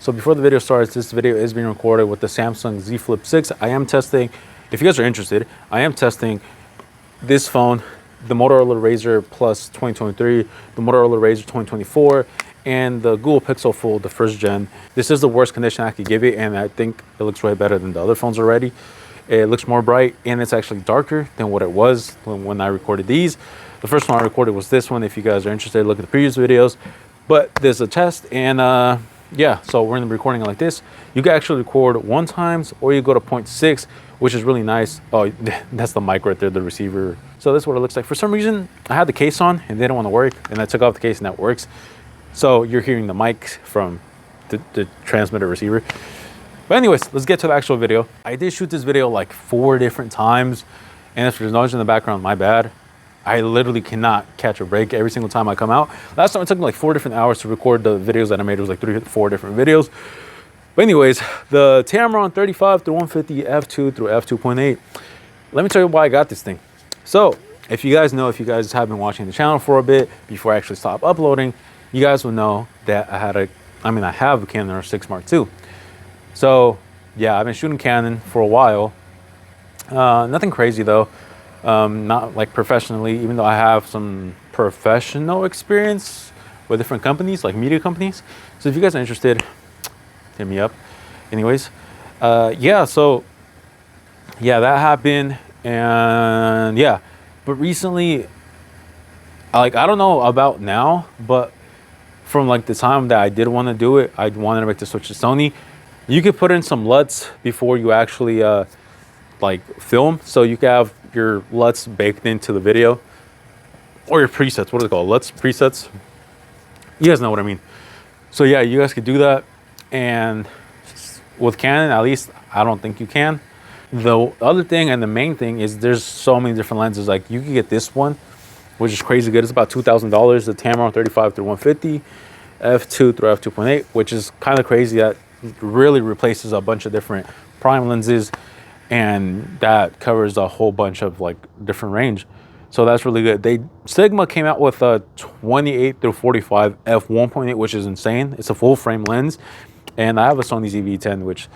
So before the video starts, this video is being recorded with the Samsung Z Flip 6. I am testing, if you guys are interested, I am testing this phone, the Motorola Razr Plus 2023, the Motorola Razr 2024, and the Google Pixel Fold, the first gen. This is the worst condition I could give it, and I think it looks way better than the other phones already. It looks more bright, and it's actually darker than what it was when I recorded these. The first one I recorded was this one. If you guys are interested, look at the previous videos. But there's a test, and yeah, so we're gonna be recording it like this. You can actually record 1x, or you go to 0.6, which is really nice. Oh, that's the mic right there, the receiver. So that's what it looks like. For some reason, I had the case on, and they didn't want to work, and I took off the case, and that works. So you're hearing the mic from the transmitter receiver. But anyways, let's get to the actual video. I did shoot this video like 4 different times, and if there's noise in the background, my bad. I literally cannot catch a break every single time I come out. Last time it took me like 4 different hours to record the videos that I made. It was like 3 or 4 different videos. But anyways, the Tamron 35-150 F2 through F2.8. Let me tell you why I got this thing. So if you guys know, if you guys have been watching the channel for a bit before I actually stopped uploading, you guys will know that I have a Canon R6 Mark II. So yeah, I've been shooting Canon for a while. Nothing crazy though. Not like professionally, even though I have some professional experience with different companies, like media companies. So if you guys are interested, hit me up. Anyways, yeah, so yeah, that happened. And yeah, but recently, like, I don't know about now, but from like the time that I did want to do it, I wanted to make the switch to Sony. You could put in some LUTs before you actually like film, so you can have your LUTs baked into the video, or your presets. What are they called? LUTs, presets. You guys know what I mean. So yeah, you guys could do that. And with Canon, at least, I don't think you can. The other thing, and the main thing, is there's so many different lenses. Like, you can get this one, which is crazy good. It's about $2,000. The Tamron 35-150 F2 through F2.8, which is kind of crazy. That really replaces a bunch of different prime lenses, and that covers a whole bunch of like different range. So that's really good. Sigma came out with a 28-45 f1.8, which is insane. It's a full frame lens, and I have a Sony Zve10, which,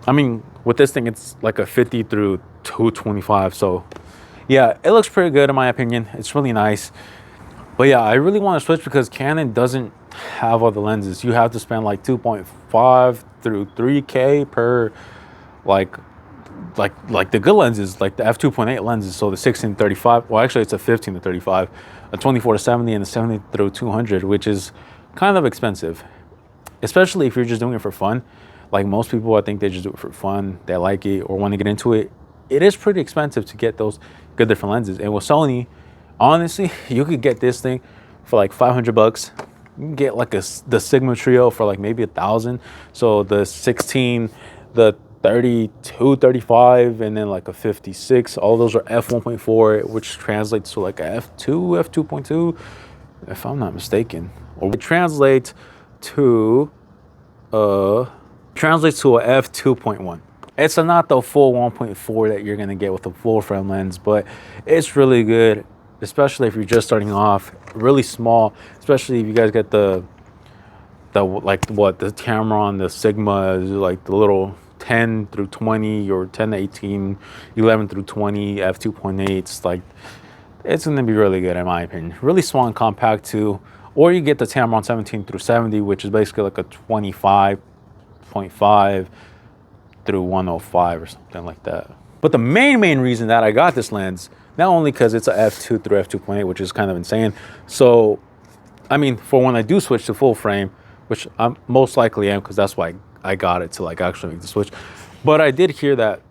I mean, with this thing, it's like a 50-225. So yeah, it looks pretty good in my opinion. It's really nice. But yeah, I really want to switch because Canon doesn't have all the lenses. You have to spend like 2.5 through 3K per like the good lenses, like the F2.8 lenses. So the 16-35, well, actually it's a 15-35, a 24-70, and a 70-200, which is kind of expensive, especially if you're just doing it for fun. Like most people, I think they just do it for fun, they like it or want to get into it. It is pretty expensive to get those good different lenses. And with Sony, honestly, you could get this thing for like 500 bucks. You can get like the Sigma Trio for like maybe 1,000. So the 16, the 32, 35, and then like a 56. All those are f1.4, which translates to like a f2, f2.2, if I'm not mistaken. Or it translates to a f2.1. It's not the full 1.4 that you're gonna get with a full frame lens, but it's really good, especially if you're just starting off. Really small, especially if you guys get the Tamron, the Sigma, like the little 10-20 or 10-18, 11-20 f2.8s. Like, it's gonna be really good in my opinion. Really small and compact too. Or you get the Tamron 17-70, which is basically like a 25.5 through 105 or something like that. But the main reason that I got this lens, not only because it's a f2 through f2.8, which is kind of insane. So I mean, for when I do switch to full frame, which I most likely am, because that's why I got it to like actually make the switch. But I did hear that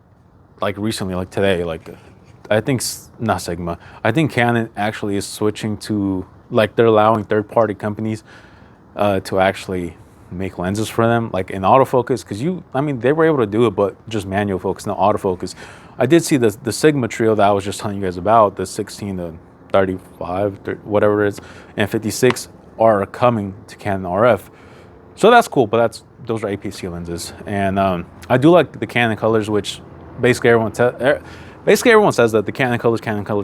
like recently, like today, like I think not Sigma, I think Canon actually is switching to, like, they're allowing third-party companies to actually make lenses for them, like in autofocus. Because I mean, they were able to do it, but just manual focus, no autofocus. I did see the Sigma Trio that I was just telling you guys about, the 16-35, whatever it is, and 56 are coming to Canon RF. So that's cool, but those are APC lenses. And I do like the Canon colors, which basically everyone says that the Canon colors,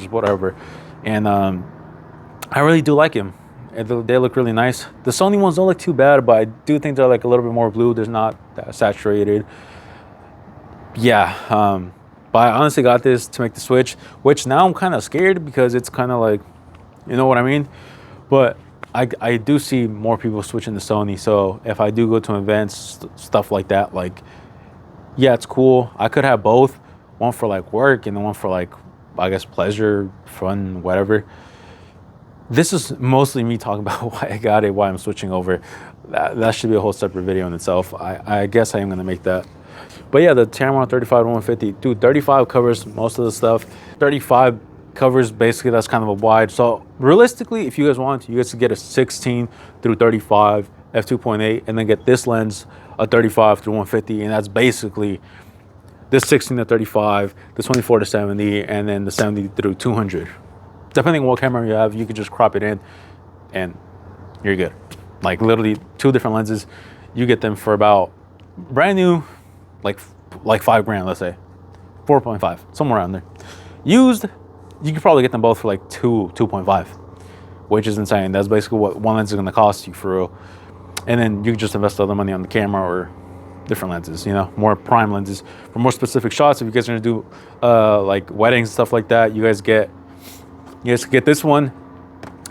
whatever. And I really do like him. They look really nice. The Sony ones don't look too bad, but I do think they're like a little bit more blue. There's not that saturated. Yeah, but I honestly got this to make the switch, which now I'm kind of scared because it's kind of like, you know what I mean? But I do see more people switching to Sony. So if I do go to events, stuff like that, like, yeah, it's cool. I could have both, one for like work and then one for like, I guess, pleasure, fun, whatever. This is mostly me talking about why I got it, why I'm switching over. That should be a whole separate video in itself. I guess I am gonna make that. But yeah, the Tamron 35-150, dude, 35 covers most of the stuff. 35 covers basically, that's kind of a wide. So realistically, if you guys want, you guys could get a 16 through 35 f2.8 and then get this lens a 35 through 150, and that's basically this 16 to 35, the 24 to 70, and then the 70 through 200. Depending on what camera you have, you could just crop it in and you're good. Like literally 2 different lenses, you get them for about brand new, like $5 grand, let's say 4.5, somewhere around there. Used, you could probably get them both for like 2.5, which is insane. That's basically what one lens is gonna cost you for real. And then you can just invest other money on the camera or different lenses, you know, more prime lenses for more specific shots. If you guys are gonna do like weddings and stuff like that, you guys get this one,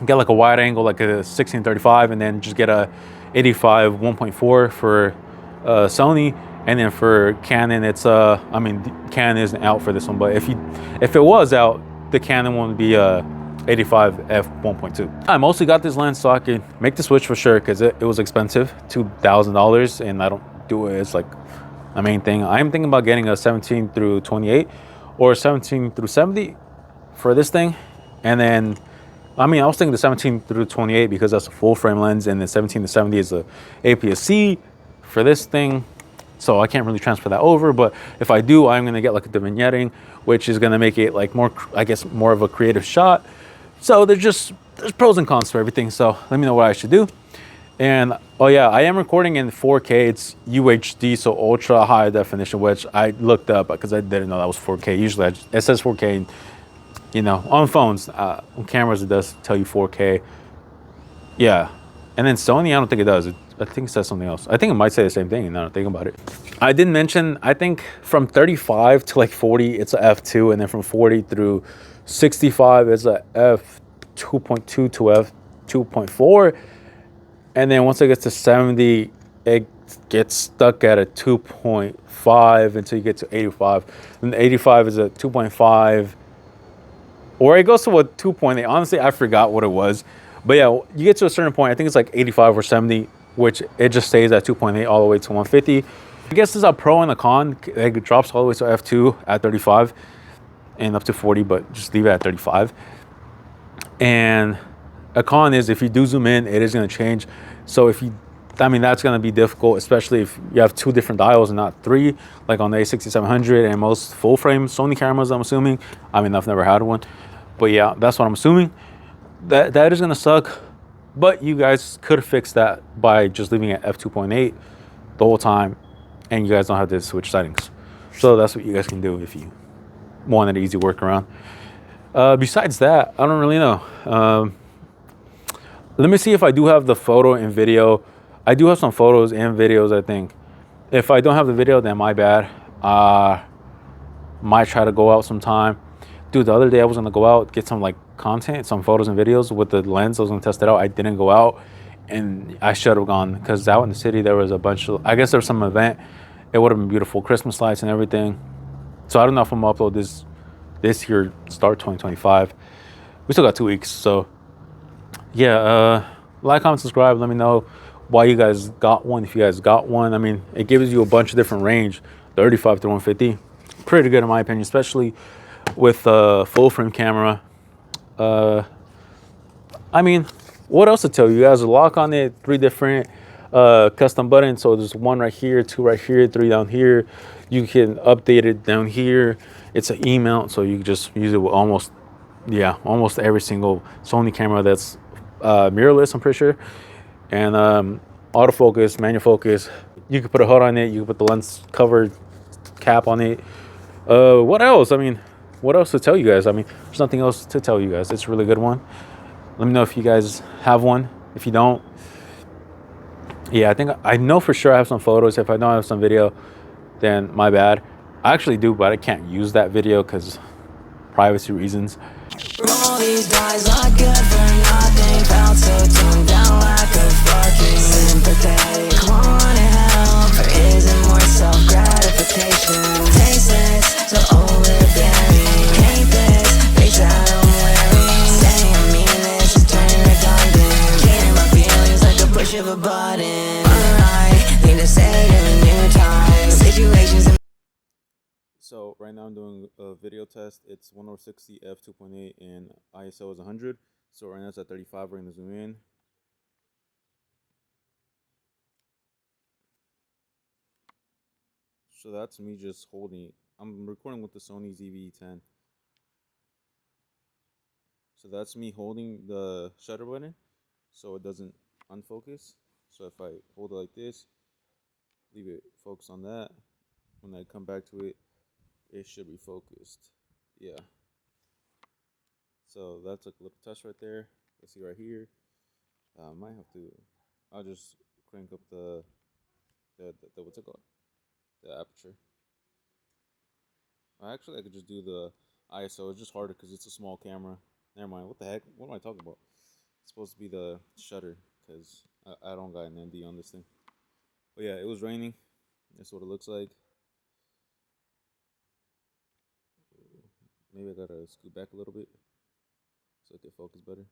get like a wide angle, like a 16-35, and then just get a 85 1.4 for Sony. And then for Canon, it's I mean, Canon isn't out for this one, but if it was out, the Canon one would be 85 f 1.2. I mostly got this lens so I could make the switch for sure, because it was expensive, $2,000, and I don't do it. It's like a main thing. I'm thinking about getting a 17 through 28 or 17 through 70 for this thing. And then, I mean, I was thinking the 17 through 28 because that's a full frame lens, and then 17 to 70 is a APS-C for this thing. So I can't really transfer that over, but if I do, I'm gonna get like the vignetting, which is gonna make it like more, I guess, more of a creative shot. So there's pros and cons to everything. So let me know what I should do. And oh yeah, I am recording in 4K. It's UHD, so ultra high definition, which I looked up because I didn't know that was 4K. Usually it says 4K, you know, on phones, on cameras it does tell you 4K. Yeah, and then Sony, I don't think it does. I think it says something else. I think it might say the same thing now that I think about it. I didn't mention, I think from 35 to like 40, it's a f2, and then from 40 through 65, it's a f2.2 to f2.4. And then once it gets to 70, it gets stuck at a 2.5 until you get to 85. And 85 is a 2.5, or it goes to a 2.8. Honestly, I forgot what it was. But yeah, you get to a certain point, I think it's like 85 or 70, which it just stays at 2.8 all the way to 150. I guess there's a pro and a con. It drops all the way to f2 at 35 and up to 40, but just leave it at 35. And a con is if you do zoom in, it is going to change. So I mean, that's going to be difficult, especially if you have 2 different dials and not 3, like on the A6700 and most full frame Sony cameras, I'm assuming. I mean, I've never had one, but yeah, that's what I'm assuming. That is going to suck, but you guys could fix that by just leaving it at f2.8 the whole time, and you guys don't have to switch settings. So that's what you guys can do if you want an easy workaround. Besides that, I don't really know. Let me see if I do have the photo and video. I do have some photos and videos, I think. If I don't have the video, then my bad. Might try to go out sometime. Dude, the other day I was gonna go out, get some like content, some photos and videos with the lens. I was gonna test it out. I didn't go out, and I should have gone, because out in the city there was a bunch of, I guess there was some event. It would have been beautiful, Christmas lights and everything. So I don't know if I'm gonna upload this year, start 2025. We still got 2 weeks, so yeah. Like, comment, subscribe. Let me know why you guys got one, if you guys got one. I mean, it gives you a bunch of different range, 35 to 150. Pretty good in my opinion, especially with a full frame camera. I mean, what else to tell you? It has a lock on it, 3 different custom buttons. So there's 1 right here, 2 right here, 3 down here. You can update it down here. It's an E-mount, so you can just use it with almost every single Sony camera that's mirrorless, I'm pretty sure. And autofocus, manual focus. You can put a HUD on it. You can put the lens cover cap on it. What else? I mean, what else to tell you guys? I mean, there's nothing else to tell you guys. It's a really good one. Let me know if you guys have one. If you don't, yeah, I know for sure I have some photos. If I don't have some video, then my bad. I actually do, but I can't use that video because privacy reasons. All these guys are good for nothing. Felt so tuned down like a fucking sympathetic. Wanna help, but isn't more self-gratification. Tasteless, so overbearing. Hate this, face that I'm wearing. Saying I mean this is turning redundant. Getting my feelings like a push of a button. Alright, need to say it in a new time. Situations. So right now I'm doing a video test. It's 1060 F2.8 and ISO is 100. So right now it's at 35. We're gonna zoom in. So that's me just holding. I'm recording with the Sony Zve10. So that's me holding the shutter button so it doesn't unfocus. So if I hold it like this, leave it focused on that, when I come back to it, it should be focused. Yeah. So that's a little test right there. Let's see right here. Might have to. I'll just crank up the what's it called? The aperture. Actually, I could just do the ISO. It's just harder because it's a small camera. Never mind. What the heck? What am I talking about? It's supposed to be the shutter because I don't got an ND on this thing. But yeah, it was raining. That's what it looks like. Maybe I gotta scoot back a little bit so it can focus better.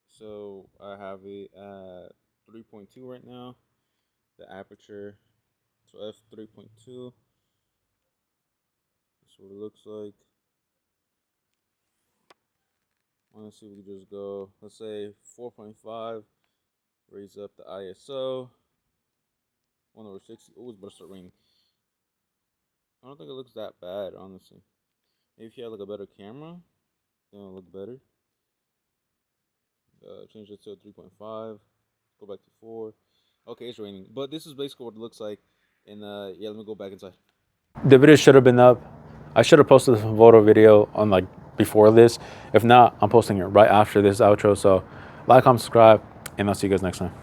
So I have it at 3.2 right now. The aperture, so f3.2. That's what it looks like. Honestly, we could just go, let's say 4.5. Raise up the ISO. 1/60. Oh, it's about to start raining. I don't think it looks that bad, honestly. Maybe if you had like a better camera, then it'll look better. Change it to 3.5. Go back to 4. Okay, it's raining, but this is basically what it looks like. And yeah, let me go back inside. The video should have been up. I should have posted the photo video on like before this. If not, I'm posting it right after this outro. So like, comment, subscribe, and I'll see you guys next time.